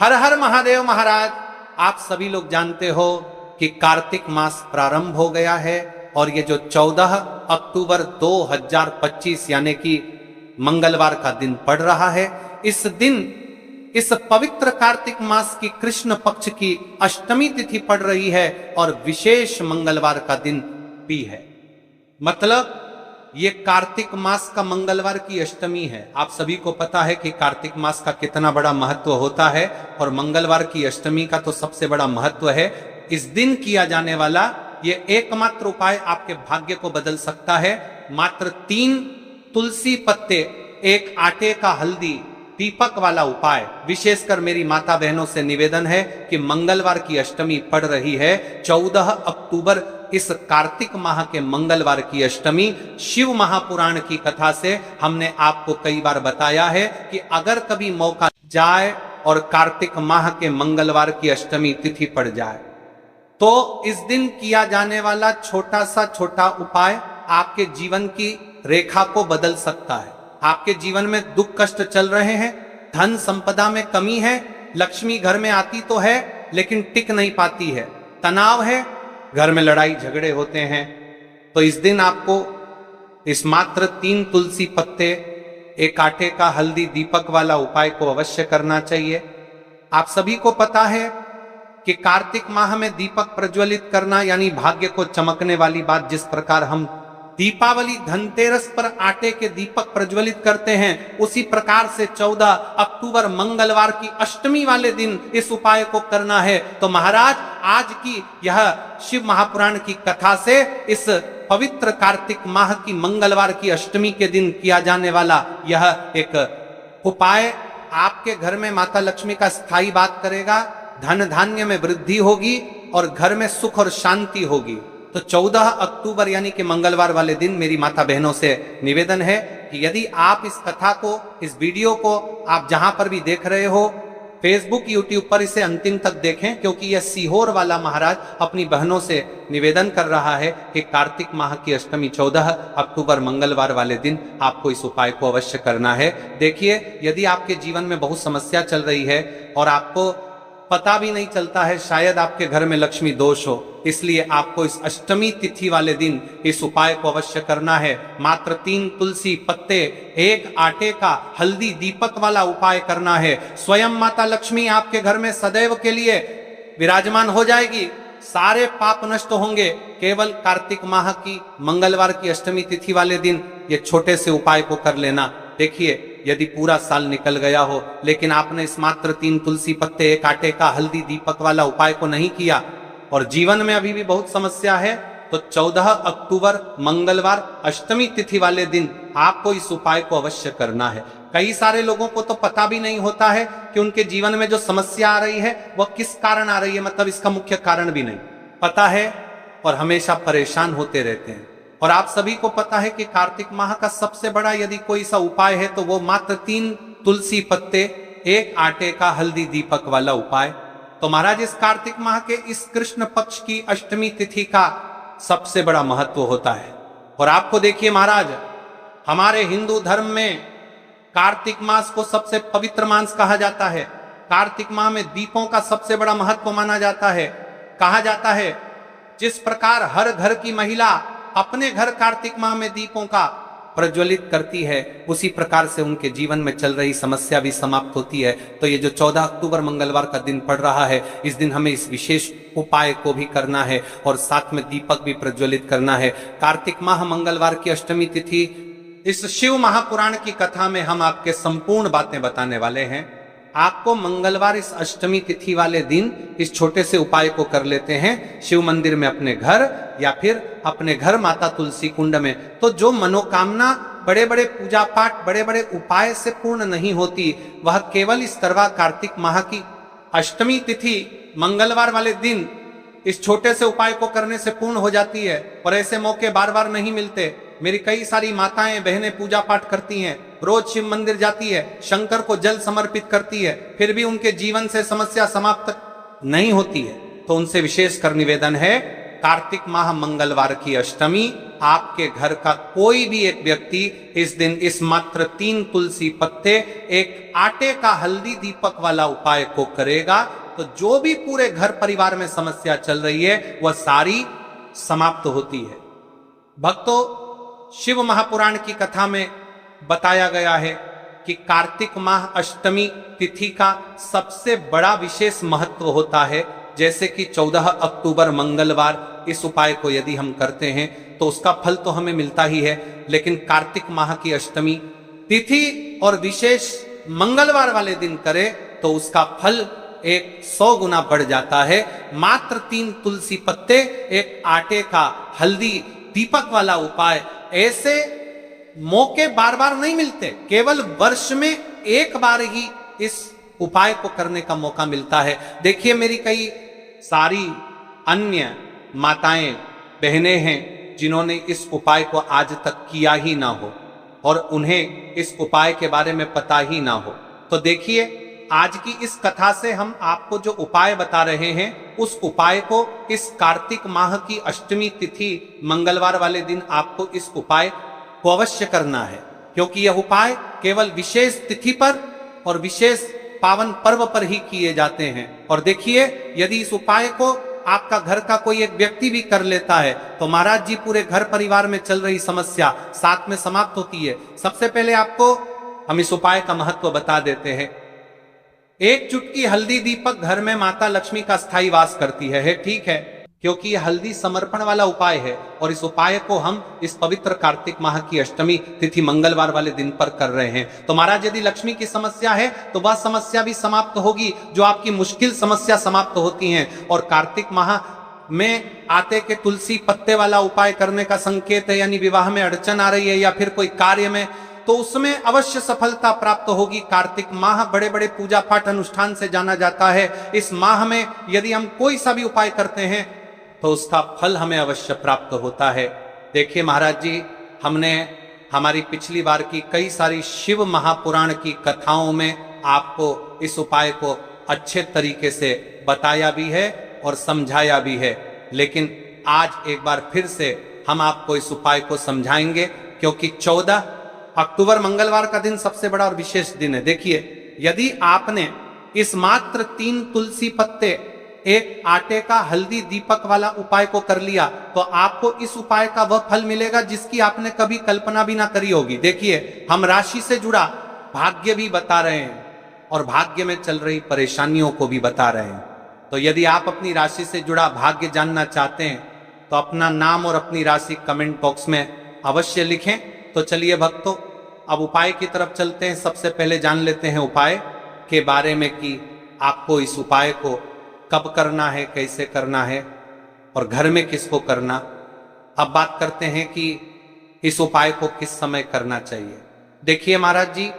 हर हर महादेव महाराज। आप सभी लोग जानते हो कि कार्तिक मास प्रारंभ हो गया है और ये जो 14 अक्टूबर 2025 यानी कि मंगलवार का दिन पड़ रहा है, इस दिन इस पवित्र कार्तिक मास की कृष्ण पक्ष की अष्टमी तिथि पड़ रही है और विशेष मंगलवार का दिन भी है। मतलब ये कार्तिक मास का मंगलवार की अष्टमी है। आप सभी को पता है कि कार्तिक मास का कितना बड़ा महत्व होता है और मंगलवार की अष्टमी का तो सबसे बड़ा महत्व है। इस दिन किया जाने वाला ये एकमात्र उपाय आपके भाग्य को बदल सकता है। मात्र 3 तुलसी पत्ते, 1 आटे का हल्दी दीपक वाला उपाय। विशेषकर मेरी माता बहनों से निवेदन है कि मंगलवार की अष्टमी पड़ रही है, 14 अक्टूबर इस कार्तिक माह के मंगलवार की अष्टमी। शिव महापुराण की कथा से हमने आपको कई बार बताया है कि अगर कभी मौका जाए और कार्तिक माह के मंगलवार की अष्टमी तिथि पड़ जाए तो इस दिन किया जाने वाला छोटा उपाय आपके जीवन की रेखा को बदल सकता है। आपके जीवन में दुख कष्ट चल रहे हैं, धन संपदा में कमी है, लक्ष्मी घर में आती तो है लेकिन टिक नहीं पाती है, तनाव है, घर में लड़ाई झगड़े होते हैं, तो इस दिन आपको इस मात्र 3 तुलसी पत्ते, 1 आटे का हल्दी दीपक वाला उपाय को अवश्य करना चाहिए। आप सभी को पता है कि कार्तिक माह में दीपक प्रज्वलित करना यानी भाग्य को चमकने वाली बात। जिस प्रकार हम दीपावली धनतेरस पर आटे के दीपक प्रज्वलित करते हैं, उसी प्रकार से 14 अक्टूबर मंगलवार की अष्टमी वाले दिन इस उपाय को करना है। तो महाराज, आज की यह शिव महापुराण की कथा से इस पवित्र कार्तिक माह की मंगलवार की अष्टमी के दिन किया जाने वाला यह एक उपाय आपके घर में माता लक्ष्मी का स्थायी बात करेगा, धन धान्य में वृद्धि होगी और घर में सुख और शांति होगी। तो 14 अक्टूबर यानी कि मंगलवार वाले दिन मेरी माता बहनों से निवेदन है कि यदि आप इस कथा को, इस वीडियो को आप जहां पर भी देख रहे हो, फेसबुक यूट्यूब पर इसे अंतिम तक देखें, क्योंकि यह सीहोर वाला महाराज अपनी बहनों से निवेदन कर रहा है कि कार्तिक माह की अष्टमी 14 अक्टूबर मंगलवार वाले दिन आपको इस उपाय को अवश्य करना है। देखिए, यदि आपके जीवन में बहुत समस्या चल रही है और आपको पता भी नहीं चलता है, शायद आपके घर में लक्ष्मी दोष हो, इसलिए आपको इस अष्टमी तिथि वाले दिन इस उपाय को अवश्य करना है। मात्र 3 तुलसी पत्ते, 1 आटे का हल्दी दीपक वाला उपाय करना है। स्वयं माता लक्ष्मी आपके घर में सदैव के लिए विराजमान हो जाएगी, सारे पाप नष्ट होंगे। केवल कार्तिक माह की मंगलवार की अष्टमी तिथि वाले दिन ये छोटे से उपाय को कर लेना। देखिए, यदि पूरा साल निकल गया हो लेकिन आपने इस मात्र 3 तुलसी पत्ते, 1 आटे का हल्दी दीपक वाला उपाय को नहीं किया और जीवन में अभी भी बहुत समस्या है, तो 14 अक्टूबर मंगलवार अष्टमी तिथि वाले दिन आपको इस उपाय को अवश्य करना है। कई सारे लोगों को तो पता भी नहीं होता है कि उनके जीवन में जो समस्या आ रही है वह किस कारण आ रही है, मतलब इसका मुख्य कारण भी नहीं पता है और हमेशा परेशान होते रहते हैं। और आप सभी को पता है कि कार्तिक माह का सबसे बड़ा यदि कोई सा उपाय है तो वो मात्र 3 तुलसी पत्ते, 1 आटे का हल्दी दीपक वाला उपाय। तो महाराज, इस कार्तिक माह के इस कृष्ण पक्ष की अष्टमी तिथि का सबसे बड़ा महत्व होता है। और आपको देखिए महाराज, हमारे हिंदू धर्म में कार्तिक मास को सबसे पवित्र मास कहा जाता है। कार्तिक माह में दीपों का सबसे बड़ा महत्व माना जाता है। कहा जाता है जिस प्रकार हर घर की महिला अपने घर कार्तिक माह में दीपों का प्रज्वलित करती है, उसी प्रकार से उनके जीवन में चल रही समस्या भी समाप्त होती है। तो ये जो 14 अक्टूबर मंगलवार का दिन पड़ रहा है, इस दिन हमें इस विशेष उपाय को भी करना है और साथ में दीपक भी प्रज्वलित करना है। कार्तिक माह मंगलवार की अष्टमी तिथि, इस शिव महापुराण की कथा में हम आपके संपूर्ण बातें बताने वाले हैं। आपको मंगलवार इस अष्टमी तिथि वाले दिन इस छोटे से उपाय को कर लेते हैं शिव मंदिर में अपने घर या फिर अपने घर माता तुलसी कुंड में। तो जो मनोकामना बड़े बड़े पूजा पाठ, बड़े बड़े उपाय से पूर्ण नहीं होती, वह केवल इस तरवा कार्तिक माह की अष्टमी तिथि मंगलवार वाले दिन इस छोटे से उपाय को करने से पूर्ण हो जाती है। और ऐसे मौके बार बार नहीं मिलते। मेरी कई सारी माताएं बहनें पूजा पाठ करती हैं, रोज शिव मंदिर जाती है, शंकर को जल समर्पित करती है, फिर भी उनके जीवन से समस्या समाप्त नहीं होती है। तो उनसे विशेष कर निवेदन है कार्तिक माह मंगलवार की अष्टमी। आपके घर का कोई भी एक व्यक्ति इस दिन इस मात्र 3 तुलसी पत्ते, एक आटे का हल्दी दीपक वाला उपाय को करेगा तो जो भी पूरे घर परिवार में समस्या चल रही है वह सारी समाप्त होती है। भक्तों, शिव महापुराण की कथा में बताया गया है कि कार्तिक माह अष्टमी तिथि का सबसे बड़ा विशेष महत्व होता है। जैसे कि 14 अक्टूबर मंगलवार इस उपाय को यदि हम करते हैं तो उसका फल तो हमें मिलता ही है, लेकिन कार्तिक माह की अष्टमी तिथि और विशेष मंगलवार वाले दिन करें तो उसका फल 100 गुना बढ़ जाता है। मात्र 3 तुलसी पत्ते, एक आटे का हल्दी दीपक वाला उपाय, ऐसे मौके बार बार नहीं मिलते, केवल वर्ष में एक बार ही इस उपाय को करने का मौका मिलता है। देखिए, मेरी कई सारी अन्य माताएं बहनें हैं जिन्होंने इस उपाय को आज तक किया ही ना हो और उन्हें इस उपाय के बारे में पता ही ना हो। तो देखिए, आज की इस कथा से हम आपको जो उपाय बता रहे हैं उस उपाय को इस कार्तिक माह की अष्टमी तिथि मंगलवार वाले दिन आपको इस उपाय को अवश्य करना है, क्योंकि यह उपाय केवल विशेष तिथि पर और विशेष पावन पर्व पर ही किए जाते हैं। और देखिए, यदि इस उपाय को आपका घर का कोई एक व्यक्ति भी कर लेता है तो महाराज जी पूरे घर परिवार में चल रही समस्या साथ में समाप्त होती है। सबसे पहले आपको हम इस उपाय का महत्व बता देते हैं। एक चुटकी हल्दी दीपक घर में माता लक्ष्मी का स्थायी वास करती है, ठीक है, क्योंकि यह हल्दी समर्पण वाला उपाय है और इस उपाय को हम इस पवित्र कार्तिक माह की अष्टमी तिथि मंगलवार वाले दिन पर कर रहे हैं। तो महाराज, यदि लक्ष्मी की समस्या है तो वह समस्या भी समाप्त होगी, जो आपकी मुश्किल समस्या समाप्त होती हैं। और कार्तिक माह में आटे के तुलसी पत्ते वाला उपाय करने का संकेत है, यानी विवाह में अड़चन आ रही है या फिर कोई कार्य में, तो उसमें अवश्य सफलता प्राप्त होगी। कार्तिक माह बड़े बड़े पूजा पाठ अनुष्ठान से जाना जाता है। इस माह में यदि हम कोई सा भी उपाय करते हैं तो उसका फल हमें अवश्य प्राप्त होता है। देखिए महाराज जी, हमने हमारी पिछली बार की कई सारी शिव महापुराण की कथाओं में आपको इस उपाय को अच्छे तरीके से बताया भी है और समझाया भी है, लेकिन आज एक बार फिर से हम आपको इस उपाय को समझाएंगे, क्योंकि 14 अक्टूबर मंगलवार का दिन सबसे बड़ा और विशेष दिन है। देखिए, यदि आपने इस मात्र 3 तुलसी पत्ते, एक आटे का हल्दी दीपक वाला उपाय को कर लिया तो आपको इस उपाय का वह फल मिलेगा जिसकी आपने कभी कल्पना भी ना करी होगी। देखिए, हम राशि से जुड़ा भाग्य भी बता रहे हैं और भाग्य में चल रही परेशानियों को भी बता रहे हैं। तो यदि आप अपनी राशि से जुड़ा भाग्य जानना चाहते हैं तो अपना नाम और अपनी राशि कमेंट बॉक्स में अवश्य लिखें। तो चलिए भक्तों, अब उपाय की तरफ चलते हैं। सबसे पहले जान लेते हैं उपाय के बारे में कि आपको इस उपाय को कब करना है, कैसे करना है और घर में किसको करना। अब बात करते हैं कि इस उपाय को किस समय करना चाहिए। देखिए महाराज जी,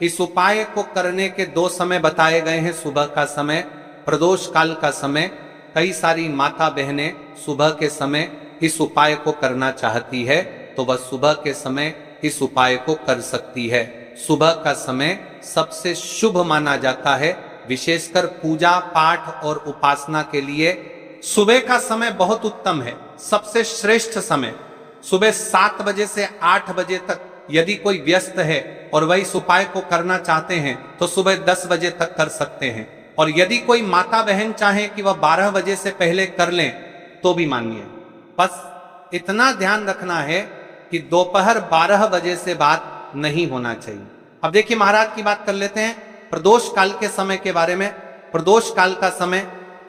इस उपाय को करने के 2 समय बताए गए हैं। सुबह का समय, प्रदोष काल का समय। कई सारी माता बहनें सुबह के समय इस उपाय को करना चाहती है तो वह सुबह के समय इस उपाय को कर सकती है। सुबह का समय सबसे शुभ माना जाता है, विशेषकर पूजा पाठ और उपासना के लिए सुबह का समय बहुत उत्तम है। सबसे श्रेष्ठ समय सुबह 7 बजे से 8 बजे तक यदि कोई व्यस्त है और वह इस उपाय को करना चाहते हैं तो सुबह 10 बजे तक कर सकते हैं। और यदि कोई माता बहन चाहे कि वह 12 बजे से पहले कर लें तो भी मानिए। बस इतना ध्यान रखना है कि दोपहर 12 बजे से बात नहीं होना चाहिए। अब देखिए महाराज की बात कर लेते हैं प्रदोष काल के समय के बारे में। प्रदोष काल का समय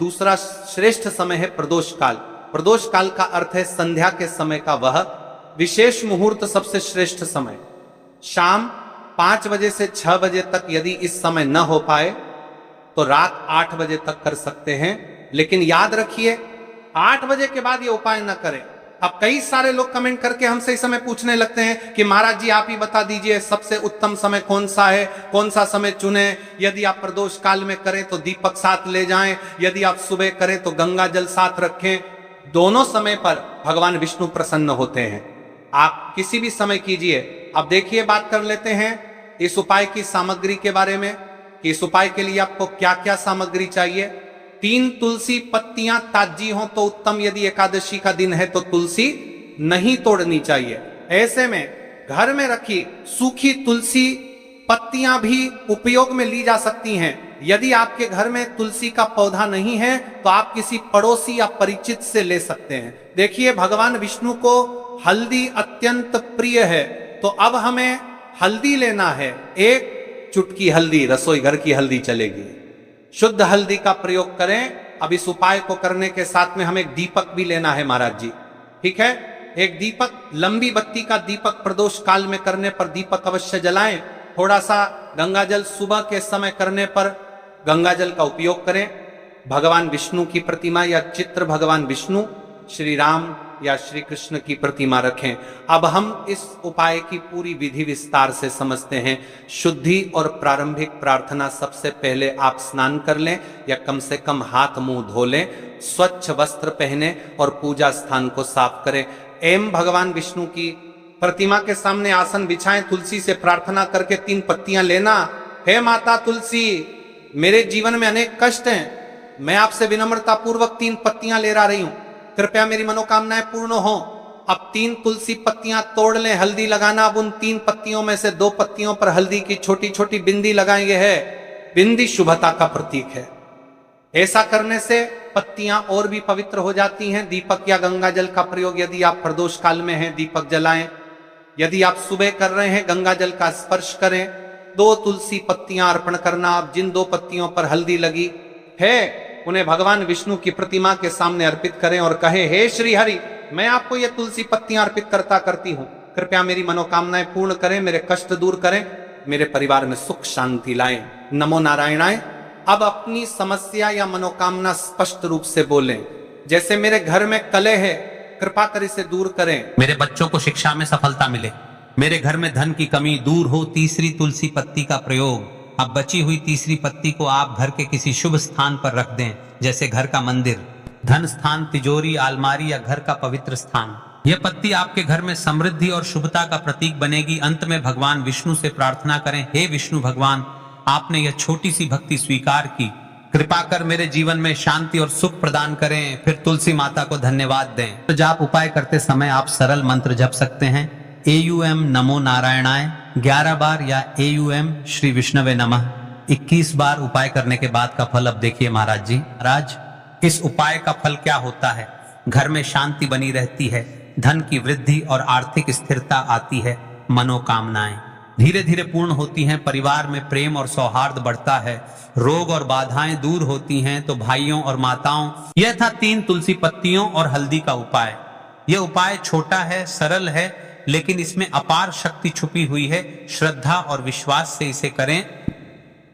दूसरा श्रेष्ठ समय है प्रदोष काल। प्रदोष काल का अर्थ है संध्या के समय का वह विशेष मुहूर्त, सबसे श्रेष्ठ समय। शाम 5 बजे से 6 बजे तक यदि इस समय न हो पाए तो रात 8 बजे तक कर सकते हैं, लेकिन याद रखिए 8 बजे के बाद ये उपाय न करें। अब कई सारे लोग कमेंट करके हमसे इस समय पूछने लगते हैं कि महाराज जी आप ही बता दीजिए सबसे उत्तम समय कौन सा है, कौन सा समय चुने। यदि आप प्रदोष काल में करें तो दीपक साथ ले जाएं, यदि आप सुबह करें तो गंगा जल साथ रखें। दोनों समय पर भगवान विष्णु प्रसन्न होते हैं, आप किसी भी समय कीजिए। अब देखिए बात कर लेते हैं इस उपाय की सामग्री के बारे में कि इस उपाय के लिए आपको क्या क्या सामग्री चाहिए। 3 तुलसी पत्तियां ताजी हो तो उत्तम, यदि एकादशी का दिन है तो तुलसी नहीं तोड़नी चाहिए। ऐसे में घर में रखी सूखी तुलसी पत्तियां भी उपयोग में ली जा सकती हैं। यदि आपके घर में तुलसी का पौधा नहीं है तो आप किसी पड़ोसी या परिचित से ले सकते हैं। देखिए, भगवान विष्णु को हल्दी अत्यंत प्रिय है, तो अब हमें हल्दी लेना है। 1 चुटकी हल्दी, रसोई घर की हल्दी चलेगी, शुद्ध हल्दी का प्रयोग करें। अब इस उपाय को करने के साथ में हमें एक दीपक भी लेना है महाराज जी, ठीक है। एक दीपक, लंबी बत्ती का दीपक प्रदोष काल में करने पर दीपक अवश्य जलाएं। थोड़ा सा गंगा जल सुबह के समय करने पर गंगा जल का उपयोग करें। भगवान विष्णु की प्रतिमा या चित्र, भगवान विष्णु, श्री राम या श्री कृष्ण की प्रतिमा रखें। अब हम इस उपाय की पूरी विधि विस्तार से समझते हैं। शुद्धि और प्रारंभिक प्रार्थना, सबसे पहले आप स्नान कर लें या कम से कम हाथ मुंह धो लें, स्वच्छ वस्त्र पहने और पूजा स्थान को साफ करें। एम भगवान विष्णु की प्रतिमा के सामने आसन बिछाएं, तुलसी से प्रार्थना करके 3 पत्तियां लेना। हे माता तुलसी, मेरे जीवन में अनेक कष्ट हैं, मैं आपसे विनम्रता पूर्वक 3 पत्तियां ले रही हूं, कृपया मेरी मनोकामनाएं पूर्ण हो। अब 3 तुलसी पत्तियां तोड़ लें, हल्दी लगाना। अब उन 3 पत्तियों में से 2 पत्तियों पर हल्दी की छोटी छोटी बिंदी लगाएंगे। है बिंदी शुभता का प्रतीक है। ऐसा करने से पत्तियां और भी पवित्र हो जाती हैं। दीपक या गंगा जल का प्रयोग, यदि आप प्रदोष काल में हैं, दीपक जलाएं। यदि आप सुबह कर रहे हैं, गंगा जल का स्पर्श करें। 2 तुलसी पत्तियां अर्पण करना। आप जिन 2 पत्तियों पर हल्दी लगी है, उन्हें भगवान विष्णु की प्रतिमा के सामने अर्पित करें और कहें, हे श्री हरि, मैं आपको ये तुलसी पत्तियां अर्पित करती हूं, कृपया मेरी मनोकामनाएं पूर्ण करें, मेरे कष्ट दूर करें, मेरे परिवार में सुख शांति लाएं। नमो नारायणाय। अब अपनी समस्या या मनोकामना स्पष्ट रूप से बोलें। जैसे, मेरे घर में कलह है, कृपा कर इसे दूर करें। मेरे बच्चों को शिक्षा में सफलता मिले, मेरे घर में धन की कमी दूर हो। तीसरी तुलसी पत्ती का प्रयोग। अब बची हुई तीसरी पत्ती को आप घर के किसी शुभ स्थान पर रख दें, जैसे घर का मंदिर, धन स्थान, तिजोरी, अलमारी या घर का पवित्र स्थान। यह पत्ती आपके घर में समृद्धि और शुभता का प्रतीक बनेगी। अंत में भगवान विष्णु से प्रार्थना करें, हे विष्णु भगवान, आपने यह छोटी सी भक्ति स्वीकार की, कृपा कर मेरे जीवन में शांति और सुख प्रदान करें। फिर तुलसी माता को धन्यवाद दें। तो जाप उपाय करते समय आप सरल मंत्र जप सकते हैं। AUM नमो नारायणाय 11 बार या AUM श्री विष्णवे नमः 21 बार उपाय करने के बाद का फल अब देखिए महाराज जी। महाराज, इस उपाय का फल क्या होता है? घर में शांति बनी रहती है, धन की वृद्धि और आर्थिक स्थिरता आती है, मनोकामनाएं धीरे धीरे पूर्ण होती हैं, परिवार में प्रेम और सौहार्द बढ़ता है, रोग और बाधाएं दूर होती हैं। तो भाइयों और माताओं, यह था 3 तुलसी पत्तियों और हल्दी का उपाय। यह उपाय छोटा है, सरल है, लेकिन इसमें अपार शक्ति छुपी हुई है। श्रद्धा और विश्वास से इसे करें,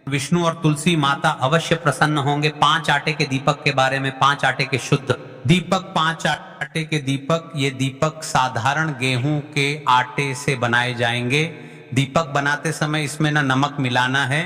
विष्णु और तुलसी माता अवश्य प्रसन्न होंगे। 5 आटे के दीपक के बारे में, 5 आटे के शुद्ध दीपक, 5 आटे के दीपक। ये दीपक साधारण गेहूं के आटे से बनाए जाएंगे। दीपक बनाते समय इसमें ना नमक मिलाना है,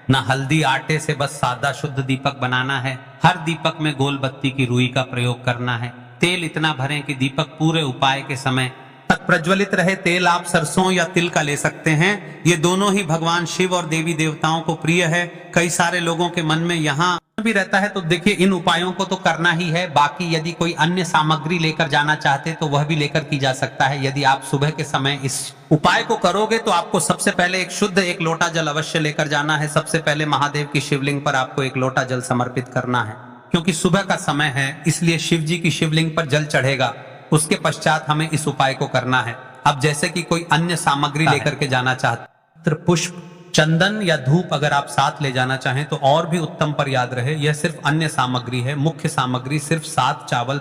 ना हल्दी, आटे से बस सादा शुद्ध दीपक बनाना है। हर दीपक में गोल बत्ती की रुई का प्रयोग करना है। तेल इतना भरें कि दीपक पूरे उपाय के समय तक प्रज्वलित रहे। तेल आप सरसों या तिल का ले सकते हैं। ये दोनों ही भगवान शिव और देवी देवताओं को प्रिय है। कई सारे लोगों के मन में यहाँ भी रहता है, तो देखिए इन उपायों को तो करना ही है। बाकी यदि कोई अन्य सामग्री लेकर जाना चाहते तो वह भी लेकर की जा सकता है। यदि आप सुबह के समय इस उपाय को करोगे तो आपको सबसे पहले एक लोटा जल अवश्य लेकर जाना है। सबसे पहले महादेव की शिवलिंग पर आपको 1 लोटा जल समर्पित करना है, क्योंकि सुबह का समय है, इसलिए शिव जी की शिवलिंग पर जल चढ़ेगा। उसके पश्चात हमें इस उपाय को करना है। अब जैसे कि कोई अन्य सामग्री लेकर के जाना चाहते, पुष्प, चंदन या धूप अगर आप साथ ले जाना चाहें तो और भी उत्तम, पर याद रहे यह सिर्फ अन्य सामग्री है। मुख्य सामग्री सिर्फ 7 चावल,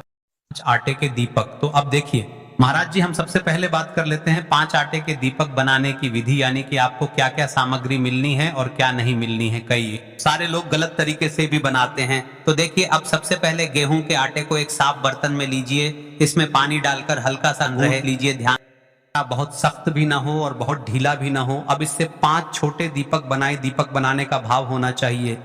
5 आटे के दीपक। तो अब देखिए महाराज जी, हम सबसे पहले बात कर लेते हैं 5 आटे के दीपक बनाने की विधि, यानी कि आपको क्या क्या सामग्री मिलनी है और क्या नहीं मिलनी है। कई सारे लोग गलत तरीके से भी बनाते हैं। तो देखिए, अब सबसे पहले गेहूं के आटे को एक साफ बर्तन में लीजिए, इसमें पानी डालकर हल्का सा गूंथ लीजिए। ध्यान, बहुत सख्त भी ना हो और बहुत ढीला भी ना हो। अब इससे 5 छोटे दीपक बनाए। दीपक बनाने का भाव होना चाहिए,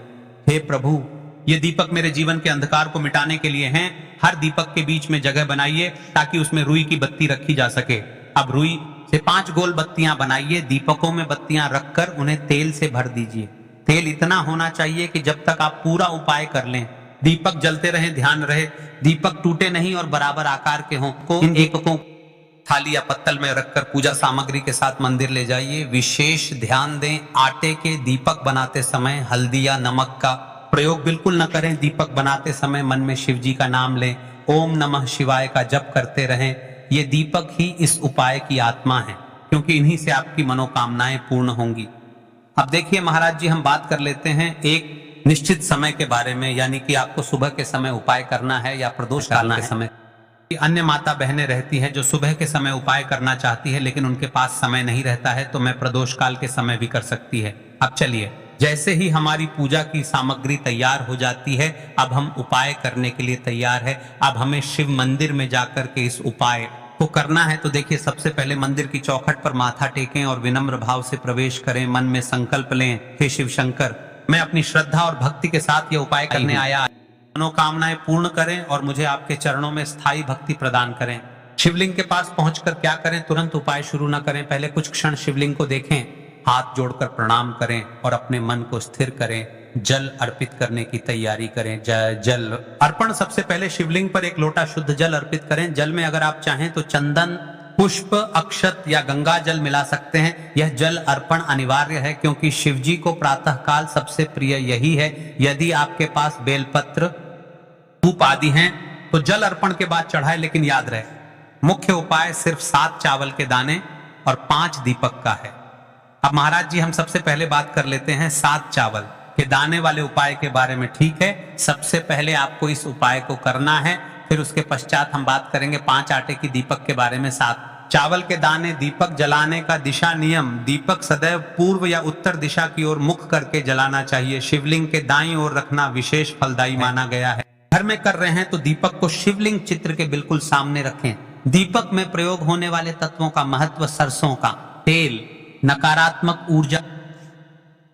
हे प्रभु, ये दीपक मेरे जीवन के अंधकार को मिटाने के लिए हैं। हर दीपक के बीच में जगह बनाइए ताकि उसमें रुई की बत्ती रखी जा सके। अब रुई से 5 गोल बत्तियां बनाइए। दीपकों में बत्तियां रखकर उन्हें तेल से भर दीजिए। तेल इतना होना चाहिए कि जब तक आप पूरा उपाय कर लें दीपक जलते रहे, ध्यान रहे दीपक टूटे नहीं और बराबर आकार के हों। इन दीपकों थाली या पत्तल में रखकर पूजा सामग्री के साथ मंदिर ले जाइए। विशेष ध्यान दें, आटे के दीपक बनाते समय हल्दी या नमक का प्रयोग बिल्कुल न करें। दीपक बनाते समय मन में शिव जी का नाम लें, ओम नमः शिवाय का जप करते रहें। ये दीपक ही इस उपाय की आत्मा है, क्योंकि इन्हीं से आपकी मनोकामनाएं पूर्ण होंगी। अब देखिए महाराज जी, हम बात कर लेते हैं एक निश्चित समय के बारे में, यानी कि आपको सुबह के समय उपाय करना है या प्रदोष काल के समय। अन्य माता बहनें रहती हैं जो सुबह के समय उपाय करना चाहती है, लेकिन उनके पास समय नहीं रहता है, तो मैं प्रदोष काल के समय भी कर सकती है। अब चलिए, जैसे ही हमारी पूजा की सामग्री तैयार हो जाती है, अब हम उपाय करने के लिए तैयार है। अब हमें शिव मंदिर में जाकर के इस उपाय को करना है। तो देखिए, सबसे पहले मंदिर की चौखट पर माथा टेकें और विनम्र भाव से प्रवेश करें। मन में संकल्प लें, हे शिव शंकर, मैं अपनी श्रद्धा और भक्ति के साथ ये उपाय करने आया, मनोकामनाएं पूर्ण करें और मुझे आपके चरणों में स्थायी भक्ति प्रदान करें। शिवलिंग के पास पहुंचकर क्या करें, तुरंत उपाय शुरू न करें। पहले कुछ क्षण शिवलिंग को देखें, हाथ जोड़कर प्रणाम करें और अपने मन को स्थिर करें। जल अर्पित करने की तैयारी करें। जल अर्पण, सबसे पहले शिवलिंग पर एक लोटा शुद्ध जल अर्पित करें। जल में अगर आप चाहें तो चंदन, पुष्प, अक्षत या गंगा जल मिला सकते हैं। यह जल अर्पण अनिवार्य है, क्योंकि शिव जी को प्रातः काल सबसे प्रिय यही है। यदि आपके पास बेलपत्र, धूप आदि हैं तो जल अर्पण के बाद चढ़ाए, लेकिन याद रहे मुख्य उपाय सिर्फ 7 चावल के दाने और 5 दीपक का है। अब महाराज जी, हम सबसे पहले बात कर लेते हैं 7 चावल के दाने वाले उपाय के बारे में। ठीक है, सबसे पहले आपको इस उपाय को करना है, फिर उसके पश्चात हम बात करेंगे 5 आटे की दीपक के बारे में। 7 चावल के दाने। दीपक जलाने का दिशा नियम, दीपक सदैव पूर्व या उत्तर दिशा की ओर मुख करके जलाना चाहिए। शिवलिंग के दाईं ओर रखना विशेष फलदायी माना गया है। घर में कर रहे हैं तो दीपक को शिवलिंग चित्र के बिल्कुल सामने रखें। दीपक में प्रयोग होने वाले तत्वों का महत्व, सरसों का तेल नकारात्मक ऊर्जा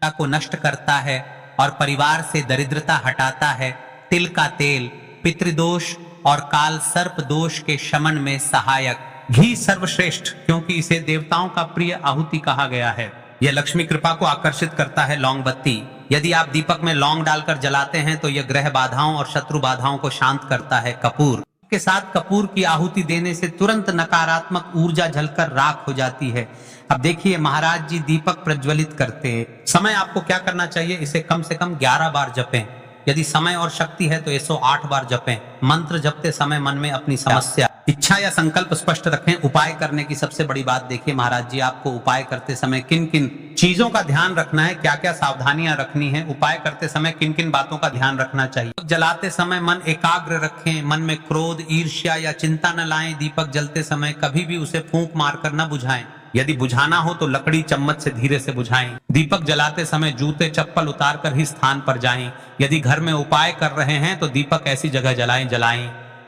को नष्ट करता है और परिवार से दरिद्रता हटाता है। तिल का तेल पितृदोष और काल सर्प दोष के शमन में सहायक। घी सर्वश्रेष्ठ, क्योंकि इसे देवताओं का प्रिय आहुति कहा गया है। यह लक्ष्मी कृपा को आकर्षित करता है। लौंग बत्ती, यदि आप दीपक में लौंग डालकर जलाते हैं तो यह ग्रह बाधाओं और शत्रु बाधाओं को शांत करता है। कपूर के साथ कपूर की आहुति देने से तुरंत नकारात्मक ऊर्जा जलकर राख हो जाती है। अब देखिए महाराज जी, दीपक प्रज्वलित करते समय आपको क्या करना चाहिए, इसे कम से कम 11 बार जपें। यदि समय और शक्ति है तो 108 बार जपें। मंत्र जपते समय मन में अपनी समस्या, इच्छा या संकल्प स्पष्ट रखें। उपाय करने की सबसे बड़ी बात देखिए महाराज जी, आपको उपाय करते समय किन किन चीजों का ध्यान रखना है, क्या क्या सावधानियां रखनी है, उपाय करते समय किन किन बातों का ध्यान रखना चाहिए। जलाते समय मन एकाग्र रखें, मन में क्रोध, ईर्ष्या या चिंता न लाएं। दीपक जलते समय कभी भी उसे फूंक मारकर न बुझाएं। यदि बुझाना हो तो लकड़ी चम्मच से धीरे से बुझाएं। दीपक जलाते समय जूते चप्पल उतारकर ही स्थान पर जाएं। यदि घर में उपाय कर रहे हैं तो दीपक ऐसी जगह जलाएं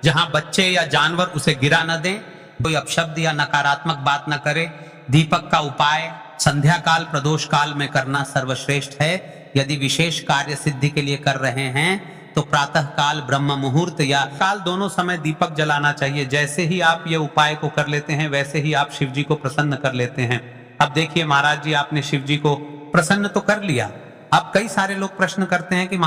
जहां बच्चे या जानवर उसे गिरा न दें। कोई अपशब्द या नकारात्मक बात न करे। दीपक का उपाय संध्या काल, प्रदोष काल में करना सर्वश्रेष्ठ है। यदि विशेष कार्य सिद्धि के लिए कर रहे हैं तो प्रातः काल, ब्रह्म मुहूर्त या काल, दोनों समय दीपक जलाना चाहिए। जैसे ही आप ये उपाय को कर लेते हैं वैसे ही आप शिव जी को प्रसन्न कर लेते हैं। अब देखिए महाराज जी, आपने शिव जी को प्रसन्न तो कर लिया। अब कई सारे लोग प्रश्न करते हैं कि